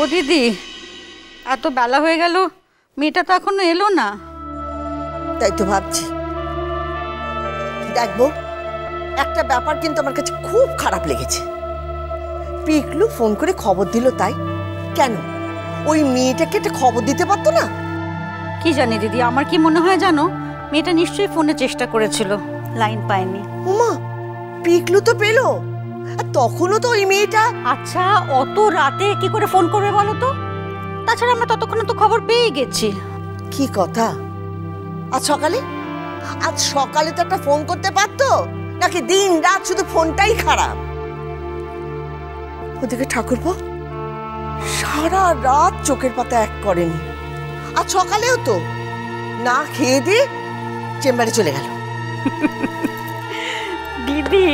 ও দিদি, এত বেলা হয়ে গেল, মেয়েটা তো এখনো এলো না। তাই তো ভাবছি। দেখবো, একটা ব্যাপার কিন্তু আমার কাছে খুব খারাপ লেগেছে। পিকলু ফোন করে খবর দিল, তাই কেন ওই মেয়েটাকে একটা খবর দিতে পারতো না? কি জানি দিদি, আমার কি মনে হয় জানো, মেয়েটা নিশ্চয়ই ফোনে চেষ্টা করেছিল, লাইন পায়নি। ওমা, পিকলু তো পেলো, আর তখনও তো ওই মেয়েটা। আচ্ছা, অত রাতে কি করে ফোন করবে বলো তো? তাছাড়া আমরা ততক্ষণে তো খবর পেয়ে গেছি। কি কথা, আজ সকালে তো একটা ফোন করতে পারতো, নাকি দিন রাত শুধু ফোনটাই খারাপ? ওদিকে ঠাকুরপো সারা রাত চোখের পাতা এক করেনি, আজ সকালেও তো না খেয়ে দিয়ে চেম্বারে চলে গেল। দিদি,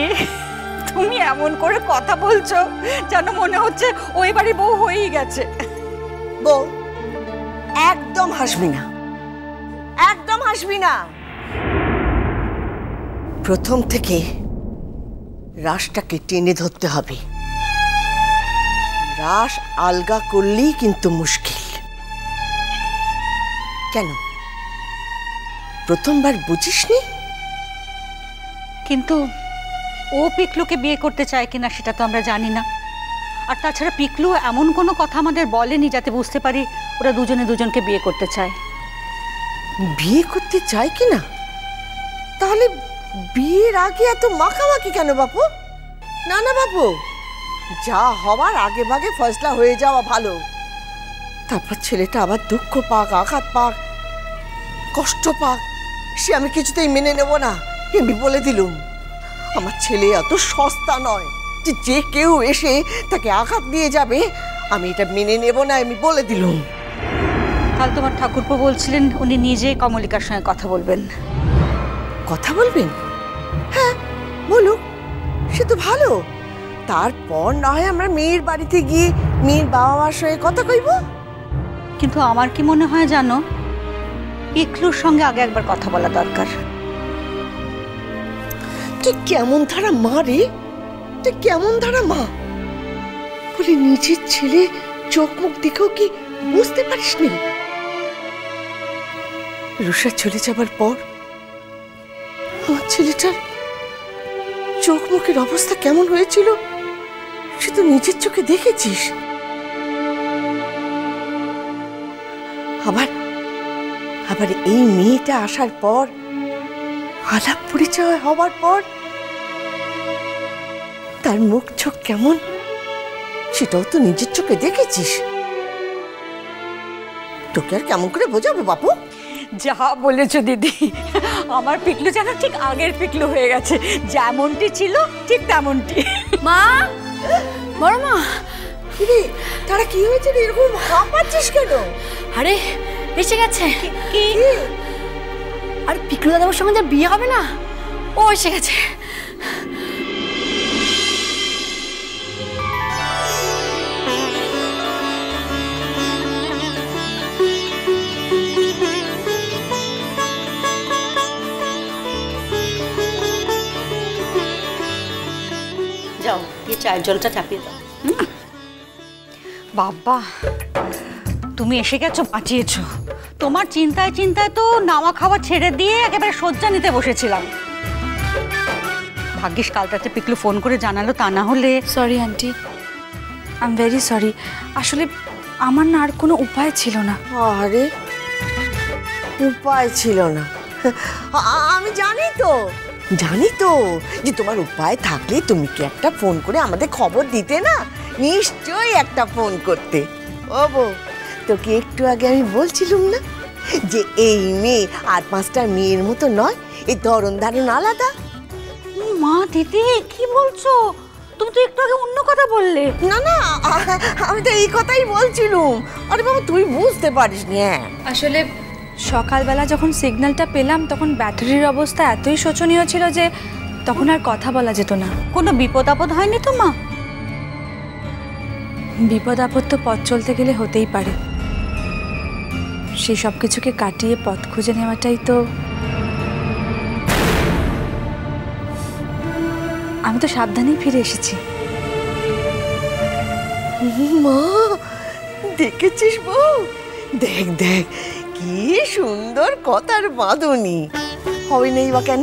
তুমি এমন করে কথা বলছো যেন মনে হচ্ছে ওই বাড়ি বউ হয়েই গেছে। বউ, একদম হাসবি না, একদম হাসবি না। প্রথম থেকে রাসটাকে টেনে ধরতে হবে, রাস আলগা করলেই কিন্তু মুশকিল। কেন, প্রথমবার বুঝিসনি? কিন্তু ও পিকলুকে বিয়ে করতে চায় কিনা সেটা তো আমরা জানি না। আর তাছাড়া পিকলু এমন কোনো কথা আমাদের বলেনি যাতে বুঝতে পারি ওরা দুজনে দুজনকে বিয়ে করতে চায়। বিয়ে করতে চায় কিনা? তাহলে বিয়ের আগে এত মাখামাখি কেন বাপু? না না বাপু, যা হওয়ার আগে ভাগে ফয়সলা হয়ে যাওয়া ভালো। তারপর ছেলেটা আবার দুঃখ পাক, আঘাত পাক, কষ্ট পাক, সে আমি কিছুতেই মেনে নেব না। আমি বলে দিলুম, আমার ছেলে এত সস্তা নয় যে যে কেউ এসে তাকে আঘাত দিয়ে যাবে। আমি এটা মেনে নেব না, আমি বলে দিলুম। কাল তোমার ঠাকুরপো বলছিলেন উনি নিজে কমলিকার সঙ্গে কথা বলবেন। কথা বলবেন? হ্যাঁ, বলুক, সে তো ভালো। তারপর না হয় আমরা মেয়ের বাড়িতে গিয়ে মেয়ের বাবা মার সঙ্গে কথা কইব। কিন্তু আমার কি মনে হয় জানো, পিকলুর সঙ্গে আগে একবার কথা বলা দরকার। তুই কেমন ধারা মা রে, তুই কেমন ধারা মা? বলে নিজের ছেলে চোখ মুখ দেখেও কি বুঝতে পারিস নি? রুষা চলে যাবার পর আমার ছেলেটার চোখ মুখের অবস্থা কেমন হয়েছিল সে তো নিজের চোখে দেখেছিস। আবার আবার এই মেয়েটা আসার পর, আলাপ পরিচয় হওয়ার পর তার মুখ চোখ কেমন সেটাও তো নিজের চোখে দেখেছিস। তোকে আর কেমন করে বোঝাবো বাপু? যা বলেছো দিদি, আমার পিকলু যেন ঠিক আগের পিকলু হয়ে গেছে, যেমনটি ছিল ঠিক তেমনটি। মা, বড় মা, রে তারা কি হয়েছে রে, এরকম হাঁপাচ্ছিস কেন? আরে এসে গেছে। কি? আরে পিকলু দাদার সঙ্গে যা বিয়ে হবে না, ও এসে গেছে। যাও, এই চায়ের জলটা চাপিয়ে দাও। বাবা, তুমি এসে গেছো, বাঁচিয়েছো। তোমার চিন্তায় চিন্তায় তো নাওয়া খাওয়া ছেড়ে দিয়ে একেবারে শয্যা নিতে বসেছিলাম। ভাগ্যিস কাল রাতে পিকলু ফোন করে জানালো, তা না হলে। Sorry aunty, I am very sorry. আসলে আমার না আর কোনো উপায় ছিল না। আরে উপায় ছিল না? আমি জানি তো যে তোমার উপায় থাকলে তুমি কি একটা ফোন করে আমাদের খবর দিতে না? নিশ্চয়ই একটা ফোন করতে। ও বউ, তোকে একটু আগে আমি বলছিলাম না যে এই মেয়ে আর 5টা মেয়ের মতো নয়, এই ধরন ধারণ আলাদা। মা দিদি, কি বলছো? তুমি তো একটু আগে অন্য কথা বললে। না না, আমি তো এই কথাই বলছিলাম। আরে বাবা, তুই বুঝতে পারিস নি। আসলে সকালবেলা যখন সিগন্যালটা পেলাম তখন ব্যাটারির অবস্থা এতই শোচনীয় ছিল যে তখন আর কথা বলা যেত না। কোনো বিপদ আপদ হয়নি তো মা? বিপদ আপদ তো পথ চলতে গেলে হতেই পারে, সেই সব কিছুকে কাটিয়ে পথ খুঁজে নেওয়াটাই তো। আমি তো সাবধানেই ফিরে এসেছি। মা, দেখেছিস বউ? দেখ দেখ কি সুন্দর কথার বাঁধনি। হবে নেই বা কেন?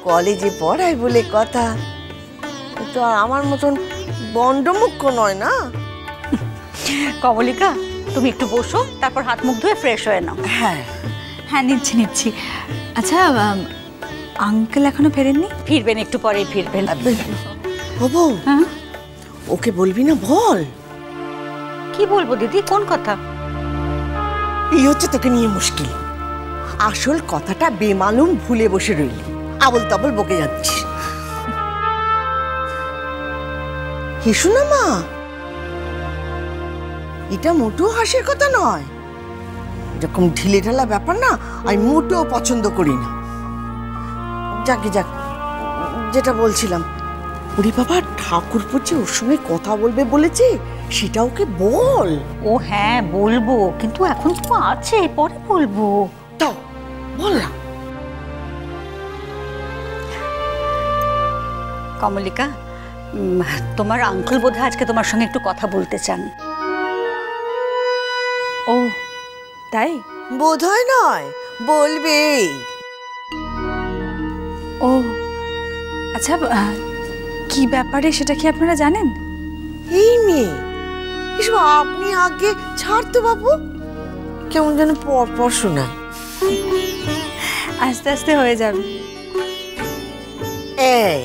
কলেজে পড়ায় বলে কথা। ও তো আর আমার মতন বন্ডমুখ্য নয় না। কমলিকা, তুমি একটু বসো, তারপর হাত মুখ ধুয়ে ফ্রেশ হয়ে নাও। হ্যাঁ হ্যাঁ, নিচ্ছি। আচ্ছা, আঙ্কেল এখনো ফেরেননি? ফিরবেন, একটু পরেই ফিরবেন। ও বউ, হ্যাঁ, ওকে বলবি না? বল। কি বলবো দিদি, কোন কথা? এই হচ্ছে তোকে নিয়ে মুশকিল। আসল কথাটা বেমালুম ভুলে বসে রইলি, আবল তাবল বকে যাচ্ছিস। হেসু না মা, এটা মোটেও হাসির কথা নয়। এরকম ঢিলে ঢালা ব্যাপার না আমি মোটেও পছন্দ করি না। যাকে যাক, যেটা বলছিলাম, ওরে বাবা, ঠাকুরপো যে ওর সঙ্গে কথা বলবে বলেছে, সেটা ওকে বল। ও হ্যাঁ বলবো, কিন্তু এখন তো আছে, পরে বলবো। তাও বল না। কমলিকা, তোমার আঙ্কেল বোধহয় আজকে তোমার সঙ্গে একটু কথা বলতে চান। ও তাই? বোধহয় নয়, বলবে। ও আচ্ছা, কি ব্যাপারে সেটা কি আপনারা জানেন? এই মেয়ে, এসব আপনি আগে ছাড় তো বাবু, কেমন যেন পর পর শোনায়। আস্তে আস্তে হয়ে যাবে। এই,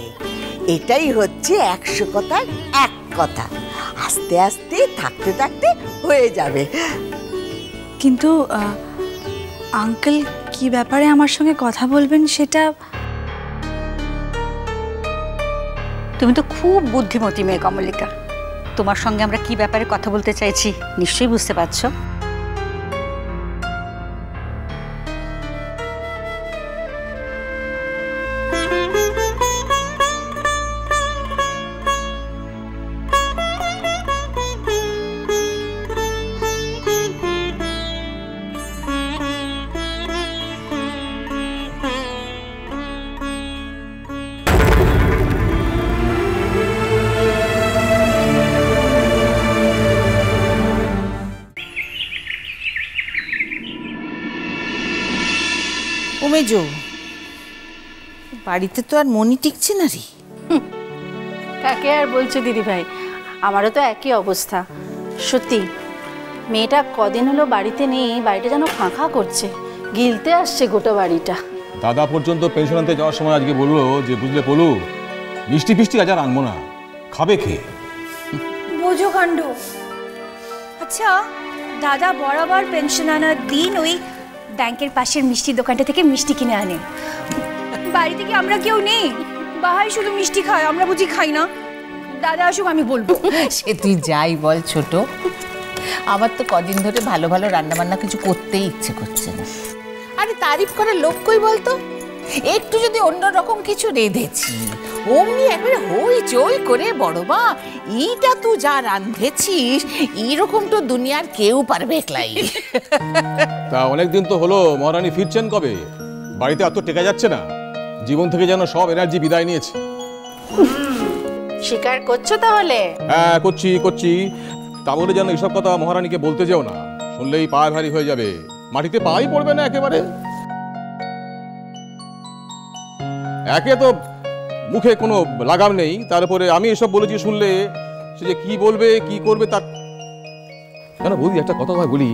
এটাই হচ্ছে 100 কথার এক কথা। আস্তে আস্তে থাকতে থাকতে হয়ে যাবে। কিন্তু আঙ্কেল কি ব্যাপারে আমার সঙ্গে কথা বলবেন সেটা? তুমি তো খুব বুদ্ধিমতী মেয়ে কমলিকা। তোমার সঙ্গে আমরা কি ব্যাপারে কথা বলতে চাইছি নিশ্চয়ই বুঝতে পারছো। মেজো, বাড়িতে তো আর মনই টিকছে না রে। কাকে আর বলছো দিদি ভাই, আমারও তো একই অবস্থা। সত্যি মেয়েটা কদিন হলো বাড়িতে নেই, বাড়িটা যেন ফাঁকা করছে, গিলতে আসছে গোটা বাড়িটা। দাদা পর্যন্ত পেনশন আনতে যাওয়ার সময় আজকে বললো যে, বুঝলে পলু, মিষ্টি ফিষ্টি আজ আর আনবো না, খাবে খেয়ে। বোঝো কাণ্ড। আচ্ছা, দাদা বরাবর পেনশন আনার দিন ওই ব্যাংকের পাশের মিষ্টির দোকানটা থেকে মিষ্টি কিনে আনে। বাড়িতে কি আমরা কেউ নেই? বাহাই শুধু মিষ্টি খায়, আমরা বুঝি খাই না? দাদা আসুক আমি বলবো। সে তুই যাই বল ছোট, আমার তো কদিন ধরে ভালো ভালো রান্না বান্না কিছু করতেই ইচ্ছে করছে না। আরে তারিফ করার লোক কই বলতো? একটু যদি অন্যরকম কিছু রেঁধেছি, অমনি একবারে হই চই করে বড় মা, এইটা তুই যা রাঁধেছিস এইরকম তো দুনিয়ার কেউ পারবে একলাই। তা অনেকদিন তো হলো, মহারানী ফিরছেন কবে? বাড়িতে এত টেকা যাচ্ছে না, জীবন থেকে যেন সব এনার্জি বিদায় নিয়েছে। স্বীকার করছো তাহলে? হ্যাঁ করছি। তা বলে যেন এসব কথা মহারানীকে বলতে যেও না, শুনলেই পায়ে ভারী হয়ে যাবে, মাটিতে পাই পড়বে না একেবারে। একে তো মুখে কোনো লাগাম নেই, তার উপরে আমি এসব বলেছি শুনলে সে যে কি বলবে কি করবে তার। কেন বৌদি, একটা কথা হয় বলি,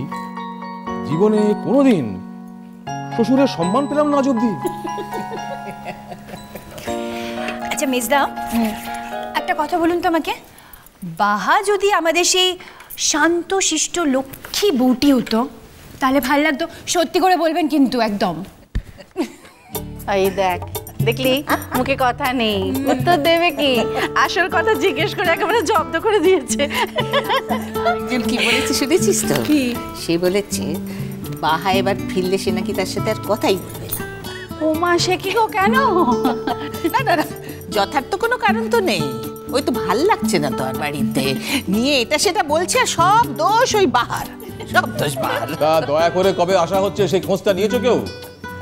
জীবনে কোনোদিন শ্বশুরের সম্মান পেলাম না আজ অব্দি। আচ্ছা মেজদা, একটা কথা বলুন তো আমাকে, বাহা যদি আমাদের সেই শান্ত শিষ্ট লক্ষ্মী বউটি হতো তাহলে ভাল লাগতো? সত্যি করে বলবেন কিন্তু একদম। এই দেখ, দেখলি মুখে কথা নেই, উত্তর দেবে কি? আসল কথা জিজ্ঞেস করে একেবারে জব্দ করে দিয়েছে। কি বলেছে শুনেছিস তো? সে বলেছে বাহা এবার ফিরলে সে নাকি তার সাথে আর কথাই বলবে না। ওমা, সে কি গো, কেন? না, যথার্থ কোনো কারণ তো নেই, ওই তো ভাল লাগছে না তো আর বাড়িতে নিয়ে এটা সেটা বলছে, আর সব দোষ ওই বাহার, সব দোষ বাহার। তা দয়া করে কবে আসা হচ্ছে সেই খোঁজটা নিয়েছো কেউ?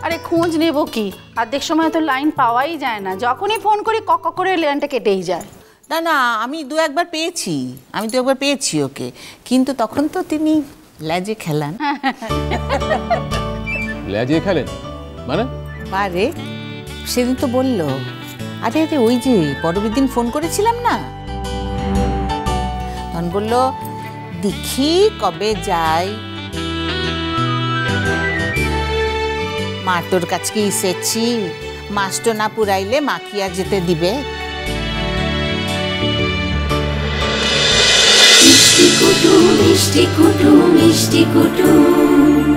আরে খোঁজ নেবো কি, অর্ধেক সময় তো লাইন পাওয়াই যায় না, যখনই ফোন করি কক করে লাইনটা কেটেই যায়। না না, আমি দু একবার পেয়েছি ওকে, কিন্তু তখন তো তিনি ল্যাজে খেলান। লেজে খেলেন মানে? আরে সেদিন তো বললো, আরে আরে ওই যে পরবের দিন ফোন করেছিলাম না, তখন বললো দেখি কবে যাই, মা তোর কাছকে এসেছি, মাস্টো না পুরাইলে মা কি আর যেতে দিবে। মিষ্টি কুটুম মিষ্টি কুটুম মিষ্টি কুটুম।